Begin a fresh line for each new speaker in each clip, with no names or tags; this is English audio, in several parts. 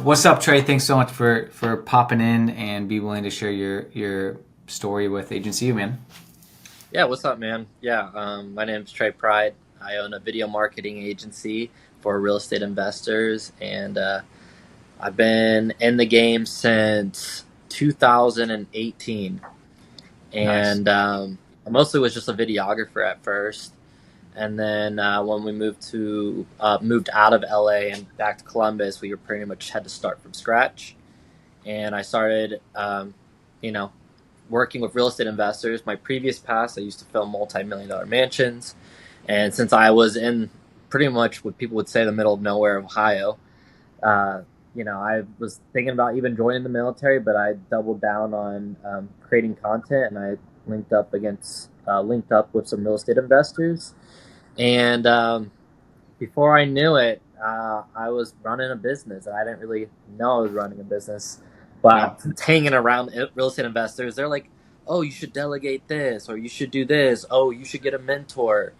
what's up, Trey? Thanks so much for popping in and be willing to share your story with Agency U, man.
Yeah, what's up, man? Yeah, my name's Trey Pride. I own a video marketing agency for real estate investors, and I've been in the game since 2018.
Nice.
And I mostly was just a videographer at first, and then when we moved out of LA and back to Columbus, we were pretty much had to start from scratch. And I started, you know, working with real estate investors. My previous past, I used to film multi-million dollar mansions. And since I was in pretty much what people would say the middle of nowhere, Ohio, uh, I was thinking about even joining the military, but I doubled down on creating content, and I linked up with some real estate investors. And before I knew it, I was running a business. I didn't really know I was running a business,
Yeah.
but hanging around real estate investors, they're like, "Oh, you should delegate this, or you should do this. Oh, you should get a mentor,"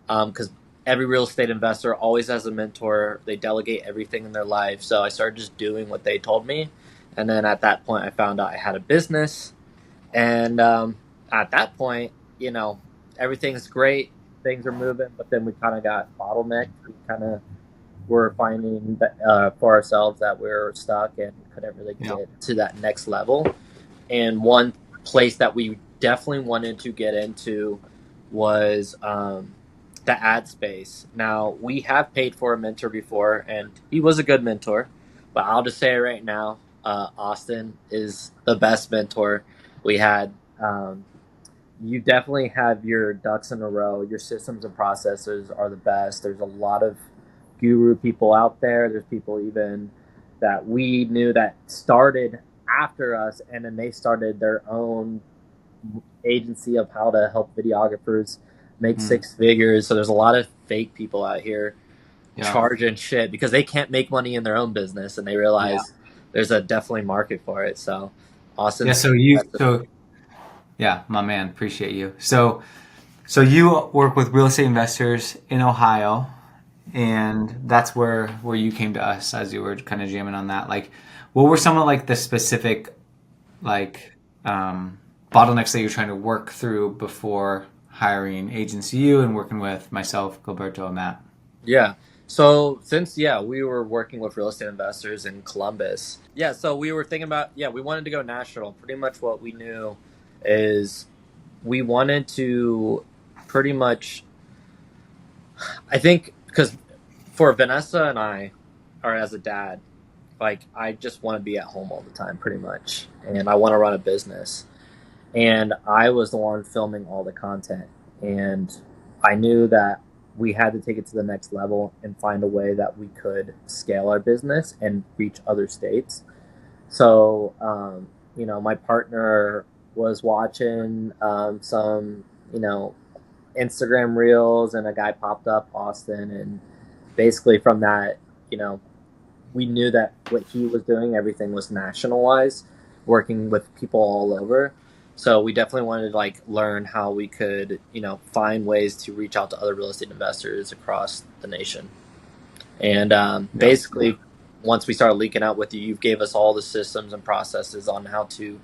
because every real estate investor always has a mentor. They delegate everything in their life. So I started just doing what they told me, and then at that point, I found out I had a business, and at that point, everything's great, things are moving, but then we kind of got bottlenecked. We kind of were finding that, for ourselves that we were stuck and couldn't really
Yeah.
get to that next level. And one place that we definitely wanted to get into was the ad space. Now, we have paid for a mentor before, and he was a good mentor, but I'll just say it right now, Austin is the best mentor we had. You definitely have your ducks in a row. Your systems and processes are the best. There's a lot of guru people out there. There's people even that we knew that started after us, and then they started their own agency of how to help videographers make
Mm.
six figures. So there's a lot of fake people out here
Yeah.
charging shit because they can't make money in their own business, and they
Yeah.
realize there's a definitely market for it. So
Yeah.
Austin's
Yeah, my man, appreciate you. So you work with real estate investors in Ohio, and that's where you came to us as you were kind of jamming on that. Like, what were some of like the specific like bottlenecks that you're trying to work through before hiring Agency U and working with myself, Gilberto, and Matt?
Yeah. So since we were working with real estate investors in Columbus. Yeah, so we were thinking about we wanted to go national. Pretty much what we knew is we wanted to pretty much I think because for Vanessa and I, or as a dad, like I just want to be at home all the time pretty much, and I want to run a business. And I was the one filming all the content, and I knew that we had to take it to the next level and find a way that we could scale our business and reach other states. So my partner was watching some Instagram reels, and a guy popped up, Austin, and basically from that, you know we knew that what he was doing, everything was nationalized, working with people all over. So we definitely wanted to like learn how we could, find ways to reach out to other real estate investors across the nation. And
Yeah.
basically, once we started leaking out with you, you gave us all the systems and processes on how to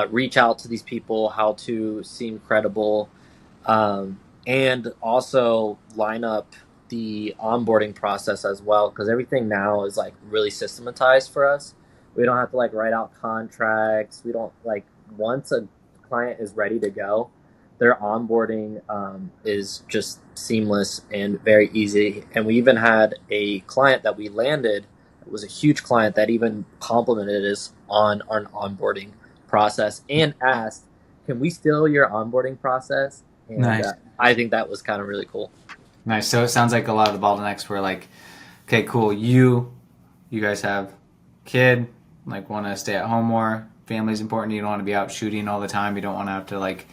reach out to these people, how to seem credible, and also line up the onboarding process as well, because everything now is like really systematized for us. We don't have to like write out contracts. We don't like once a client is ready to go, their onboarding is just seamless and very easy. And we even had a client that we landed. It was a huge client that even complimented us on our onboarding process and asked, "Can we steal your onboarding process?" And
Nice.
I think that was kind of really cool.
Nice. So it sounds like a lot of the bottlenecks were like, okay, cool. You guys have kid, like want to stay at home more. Family's important. You don't want to be out shooting all the time. You don't want to have to like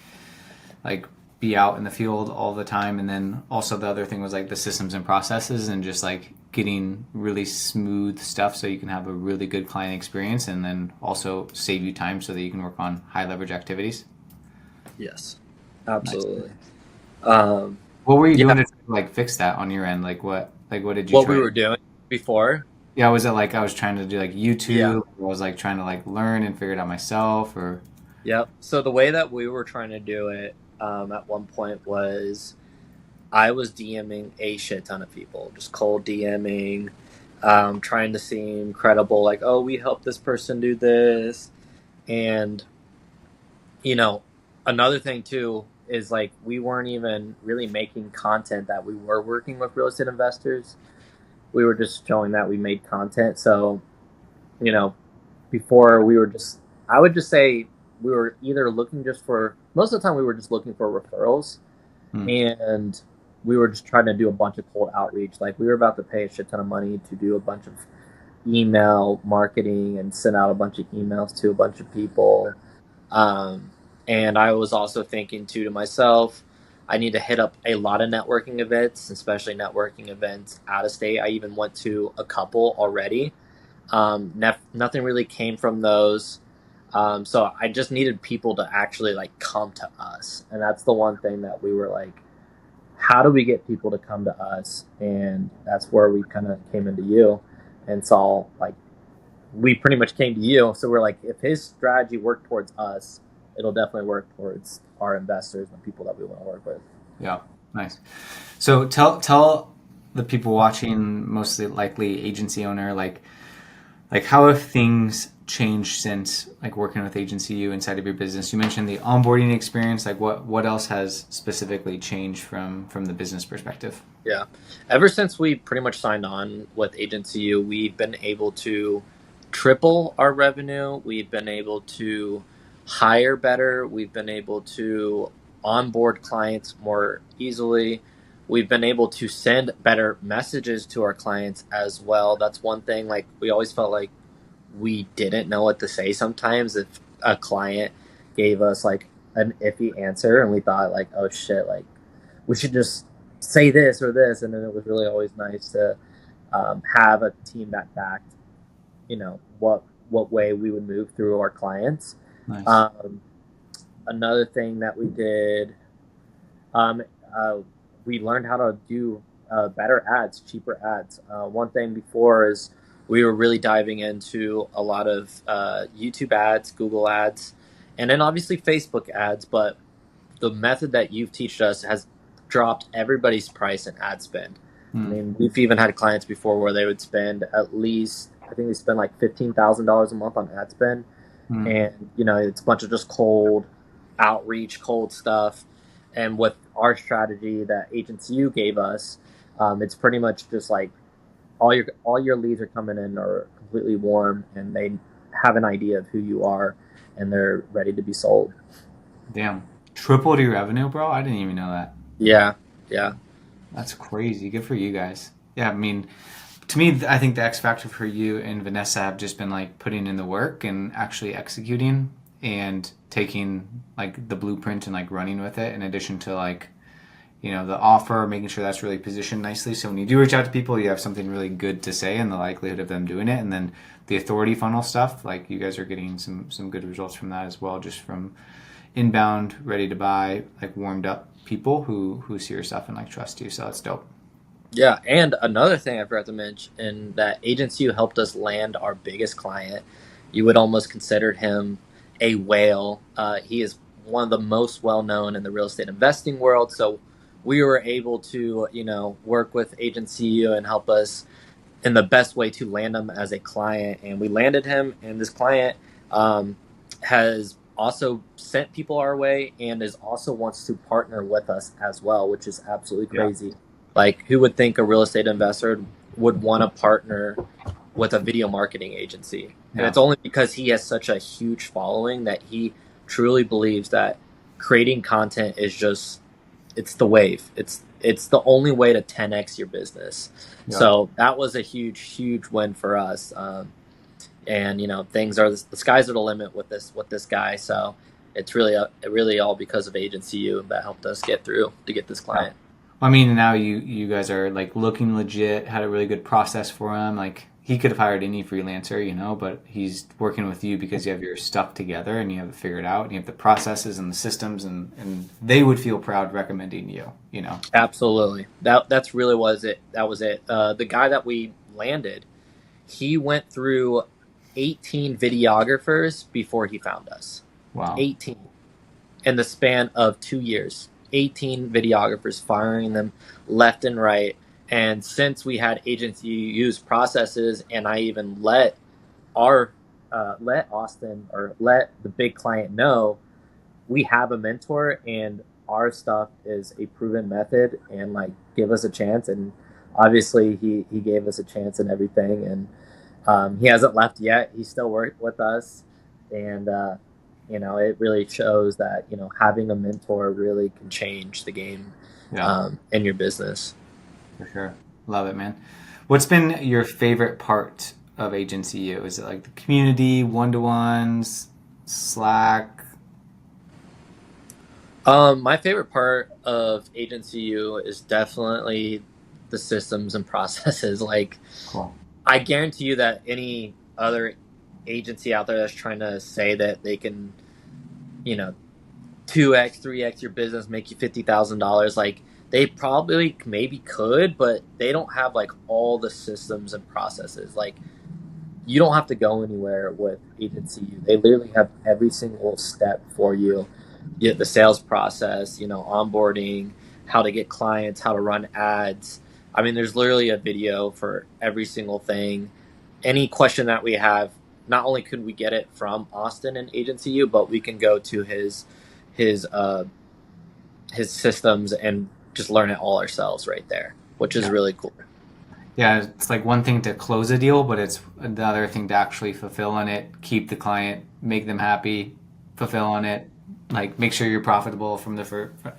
be out in the field all the time. And then also the other thing was like the systems and processes and just like getting really smooth stuff so you can have a really good client experience and then also save you time so that you can work on high leverage activities.
Yes,
Nice.
absolutely.
What were you
Yeah,
doing to like fix that on your end? Like what did you
what we
try?
were doing before.
Yeah, was it like I was trying to do like
Yeah.
YouTube, or I was like trying to like learn and figure it out myself, or
Yep. So the way that we were trying to do it at one point was I was DMing a shit ton of people, just cold DMing, trying to seem credible, like, oh, we helped this person do this. And, you know, another thing too is like we weren't even really making content that we were working with real estate investors. We were just showing that we made content. So, you know, before we were just, I would just say we were either looking just for, most of the time we were just looking for referrals,
hmm.
and we were just trying to do a bunch of cold outreach. Like we were about to pay a shit ton of money to do a bunch of email marketing and send out a bunch of emails to a bunch of people. Um, and I was also thinking too to myself, I need to hit up a lot of networking events, especially networking events out of state. I even went to a couple already. Nothing really came from those. So I just needed people to actually like come to us. And that's the one thing that we were like, how do we get people to come to us? And that's where we kind of came into you and saw like we pretty much came to you. So we're like, if his strategy worked towards us, it'll definitely work towards our investors and people that we want to work with.
Yeah, nice. So tell the people watching, mostly likely agency owner, like how have things changed since like working with agency you inside of your business? You mentioned the onboarding experience. Like what else has specifically changed from the business perspective?
Yeah. Ever since we pretty much signed on with Agency U, we've been able to triple our revenue. We've been able to hire better. We've been able to onboard clients more easily. We've been able to send better messages to our clients as well. That's one thing. Like, we always felt like we didn't know what to say sometimes if a client gave us like an iffy answer and we thought like, oh shit, like we should just say this or this. And then it was really always nice to have a team that backed, what way we would move through our clients.
Nice.
um, Another thing that we did, um, uh, we learned how to do better ads, cheaper ads. One thing before is we were really diving into a lot of YouTube ads, Google ads, and then obviously Facebook ads. But the method that you've taught us has dropped everybody's price in ad spend. I
Hmm.
mean, we've even had clients before where they would spend at least, I think they spend like $15,000 a month on ad spend,
Hmm.
and it's a bunch of just cold outreach, cold stuff. And with our strategy that Agency U gave us, it's pretty much just like all your leads are coming in are completely warm, and they have an idea of who you are, and they're ready to be sold.
Damn. Tripled your revenue, bro? I didn't even know that.
Yeah, yeah,
That's crazy. Good for you guys. Yeah, I mean, to me, I think the X factor for you and Vanessa have just been like putting in the work and actually executing and taking like the blueprint and like running with it in addition to like, the offer, making sure that's really positioned nicely. So when you do reach out to people, you have something really good to say and the likelihood of them doing it. And then the authority funnel stuff, like you guys are getting some good results from that as well, just from inbound, ready to buy, like warmed up people who see your stuff and like trust you. So that's dope.
yeah. And another thing I forgot to mention, that Agency who helped us land our biggest client, you would almost consider him a whale. He is one of the most well known in the real estate investing world. So we were able to, work with Agency and help us in the best way to land him as a client. And we landed him, and this client has also sent people our way and is also wants to partner with us as well, which is absolutely
Yeah.
crazy. Like, who would think a real estate investor would want to partner with a video marketing agency? And
Yeah.
it's only because he has such a huge following that he truly believes that creating content is just, it's the wave. It's the only way to 10x your business.
Yeah.
So that was a huge win for us. And things are, the skies are the limit with this guy. So it's really all because of Agency U that helped us get through to get this
Yeah.
client.
I mean, now you guys are like looking legit, had a really good process for him. Like he could have hired any freelancer, but he's working with you because you have your stuff together and you have it figured out and you have the processes and the systems and they would feel proud recommending you.
Absolutely. That's really was it. That was it. The guy that we landed, he went through 18 videographers before he found us.
Wow.
18 in the span of 2 years. 18 videographers, firing them left and right. And since we had agency use processes, and I even our let Austin or let the big client know we have a mentor and our stuff is a proven method, and like give us a chance. And obviously he gave us a chance and everything, and he hasn't left yet. He's still working with us, and it really shows that having a mentor really can change the game
Yeah,
in your business.
for sure. Love it, man. What's been your favorite part of Agency U? Is it like the community, one-to-ones, Slack?
My favorite part of Agency U is definitely the systems and processes. Like,
Cool.
I guarantee you that any other agency out there that's trying to say that they can, you know, 2x, 3x your business, make you $50,000, like they probably maybe could, but they don't have like all the systems and processes. Like, you don't have to go anywhere with Agency U. They literally have every single step for you. You get the sales process, onboarding, how to get clients, how to run ads. I mean, there's literally a video for every single thing. Any question that we have, not only could we get it from Austin and Agency U, but we can go to his uh his systems and just learn it all ourselves right there, which is
Yeah.
really cool.
Yeah, it's like one thing to close a deal, but it's another thing to actually fulfill on it, keep the client, make them happy, fulfill on it, like make sure you're profitable from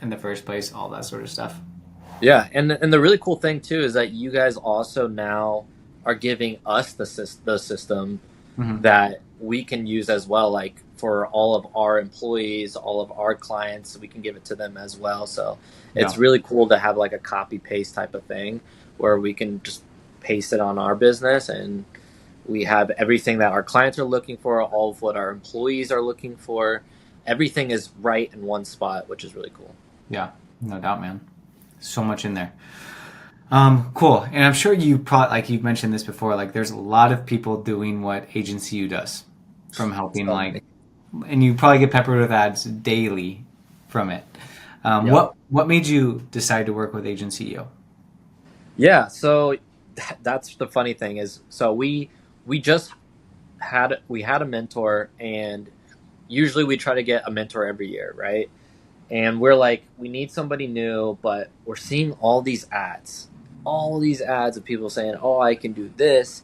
in the first place, all that sort of stuff.
Yeah, and the really cool thing too is that you guys also now are giving us the system
Hmm.
that we can use as well. Like for all of our employees, all of our clients, we can give it to them as well. So it's
Yeah.
really cool to have like a copy paste type of thing where we can just paste it on our business, and we have everything that our clients are looking for, all of what our employees are looking for. Everything is right in one spot, which is really cool.
Yeah, no doubt, man. So much in there. Cool. And I'm sure you probably, like you've mentioned this before, like there's a lot of people doing what Agency U does from helping,
So
like, and you probably get peppered with ads daily from it.
yep.
What made you decide to work with Agency U?
Yeah, so that's the funny thing is, so we just had a mentor, and usually we try to get a mentor every year, right? And we're like, we need somebody new, but we're seeing all these ads of people saying, "Oh, I can do this,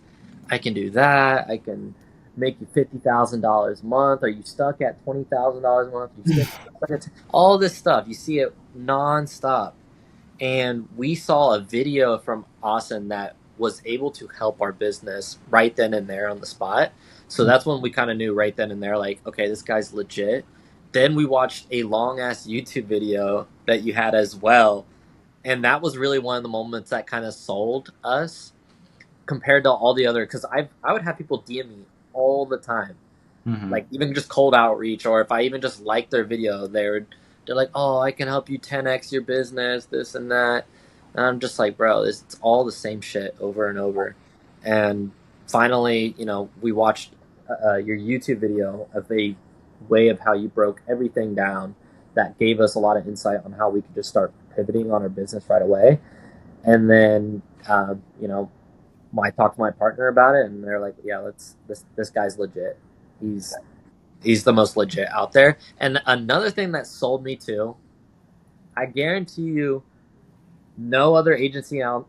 I can do that, I can make you $50,000 a month. Are you stuck at $20,000 a month? You stuck at all this stuff." You see it nonstop, and we saw a video from Austin that was able to help our business right then and there on the spot. So that's when we kind of knew right then and there, like, okay, this guy's legit. Then we watched a long ass YouTube video that you had as well. And that was really one of the moments that kind of sold us compared to all the other, because I would have people DM me all the time,
Hmm.
like even just cold outreach, or if I even just liked their video, they're like, "Oh, I can help you 10x your business, this and that." And I'm just like, bro, it's all the same shit over and over. And finally, we watched your YouTube video of a way of how you broke everything down that gave us a lot of insight on how we could just start pivoting on our business right away. And then, I talked to my partner about it, and they're like, "Yeah, this guy's legit. He's he's the most legit out there." And another thing that sold me too, I guarantee you, no other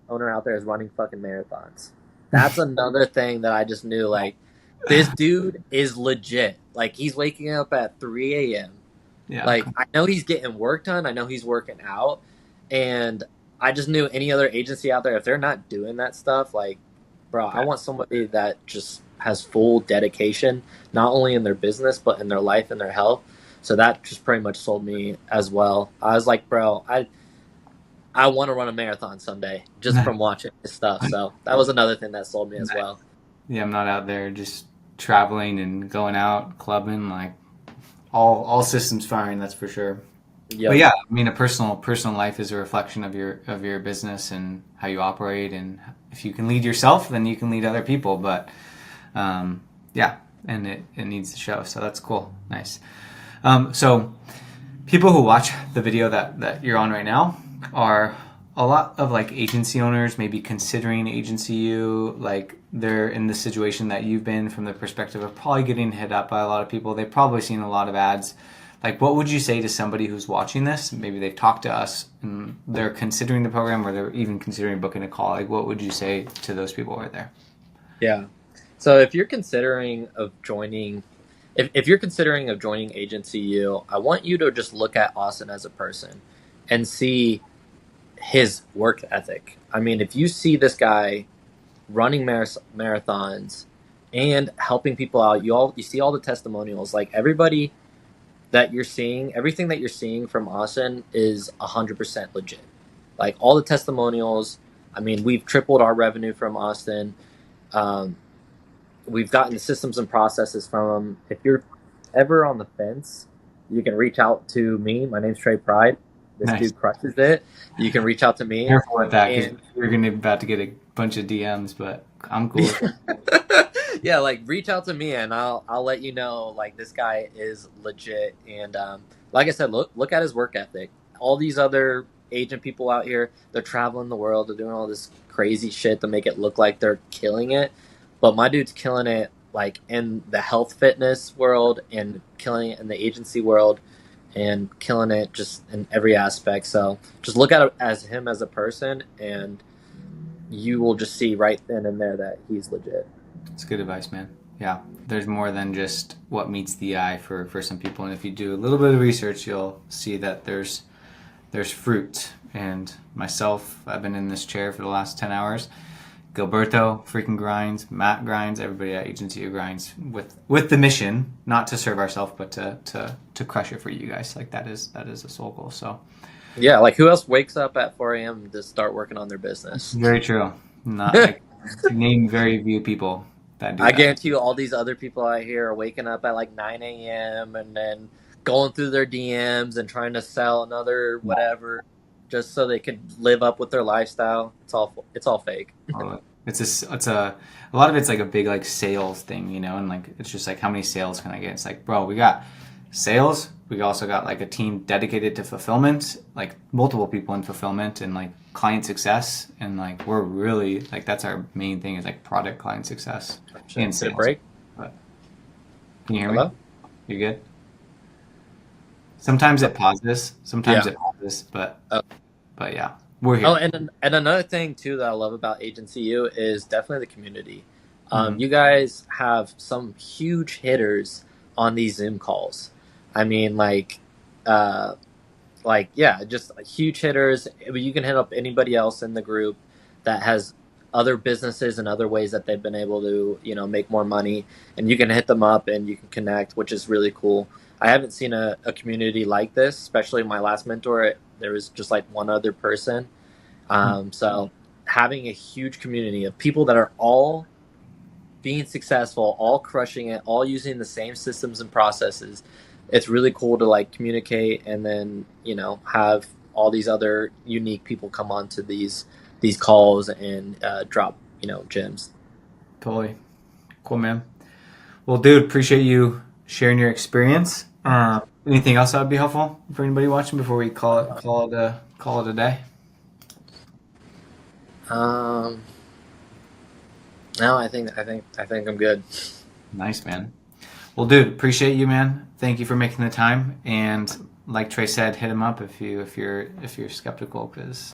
owner out there is running fucking marathons. That's another thing that I just knew. Like, this dude is legit. Like, he's waking up at 3 a.m.
Yeah.
Like, I know he's getting work done. I know he's working out. And I just knew any other agency out there, if they're not doing that stuff, like, bro, I want somebody that just has full dedication, not only in their business, but in their life and their health. So that just pretty much sold me as well. I was like, bro, I want to run a marathon someday just from watching this stuff. So that was another thing that sold me as well.
Yeah, I'm not out there just traveling and going out clubbing, like all systems firing, that's for sure. But
Yep.
yeah, I mean, a personal life is a reflection of your business and how you operate. And if you can lead yourself, then you can lead other people. But yeah, and it needs to show. So that's cool. Nice. So people who watch the video that you're on right now are a lot of like agency owners, maybe considering agency you, like they're in the situation that you've been from the perspective of probably getting hit up by a lot of people. They've probably seen a lot of ads. Like, what would you say to somebody who's watching this? Maybe they've talked to us and they're considering the program or they're even considering booking a call. Like, what would you say to those people right there?
Yeah. So if you're considering of joining, if you're considering of joining Agency U, I want you to just look at Austin as a person and see his work ethic. I mean, if you see this guy running marathons and helping people out, you see all the testimonials. Like everybody that you're seeing, everything that you're seeing from Austin is 100% legit. Like all the testimonials. I mean, we've tripled our revenue from Austin. Um, we've gotten the systems and processes from them. If you're ever on the fence, you can reach out to me. My name's Trey Pride. This
Nice.
dude crushes it. You can reach out to me.
Careful with that because
And
you're gonna about to get a bunch of DMs, but I'm cool with it.
yeah, like reach out to me and I'll let you know like this guy is legit. And like I said, look at his work ethic. All these other agent people out here, they're traveling the world, they're doing all this crazy shit to make it look like they're killing it. But my dude's killing it like in the health fitness world and killing it in the agency world and killing it just in every aspect. So just look at it as him as a person and you will just see right then and there that he's legit.
It's good advice, man. Yeah, there's more than just what meets the eye for some people, and if you do a little bit of research, you'll see that there's fruit. And myself, I've been in this chair for the last 10 hours. Gilberto freaking grinds, Matt grinds, everybody at Agency grinds with the mission, not to serve ourselves, but to crush it for you guys. Like that is a sole goal. So
Yeah, like who else wakes up at 4 a.m. to start working on their business?
very true. Not like name very few people that do
I
that.
guarantee you, all these other people out here are waking up at like 9 a.m. and then going through their DMs and trying to sell another whatever just so they could live up with their lifestyle. It's all fake.
It's a lot of it's like a big like sales thing, and like it's just like how many sales can I get? It's like, bro, we got sales. We also got like a team dedicated to fulfillment, like multiple people in fulfillment and like client success, and like we're really like that's our main thing is like product client success and
Did
sales.
it break?
But can you hear
Hello?
me? You good? Sometimes it pauses. Sometimes
Yeah.
it pauses, but
Oh,
yeah, we're
oh,
here.
and another thing too that I love about Agency U is definitely the community.
Hmm.
You guys have some huge hitters on these Zoom calls. I mean, uh, yeah, just huge hitters. You can hit up anybody else in the group that has other businesses and other ways that they've been able to make more money, and you can hit them up and you can connect, which is really cool. I haven't seen a community like this, especially my last mentor. There was just like one other person. So having a huge community of people that are all being successful, all crushing it, all using the same systems and processes. It's really cool to like communicate and then, have all these other unique people come onto these calls and drop, gems.
Totally. Cool, man. Well, dude, appreciate you sharing your experience. Anything else that would be helpful for anybody watching before we call it a day?
Um, no, I think I'm good.
Nice, man. Well, dude, appreciate you, man. Thank you for making the time. And like Trey said, hit him up if you're skeptical, because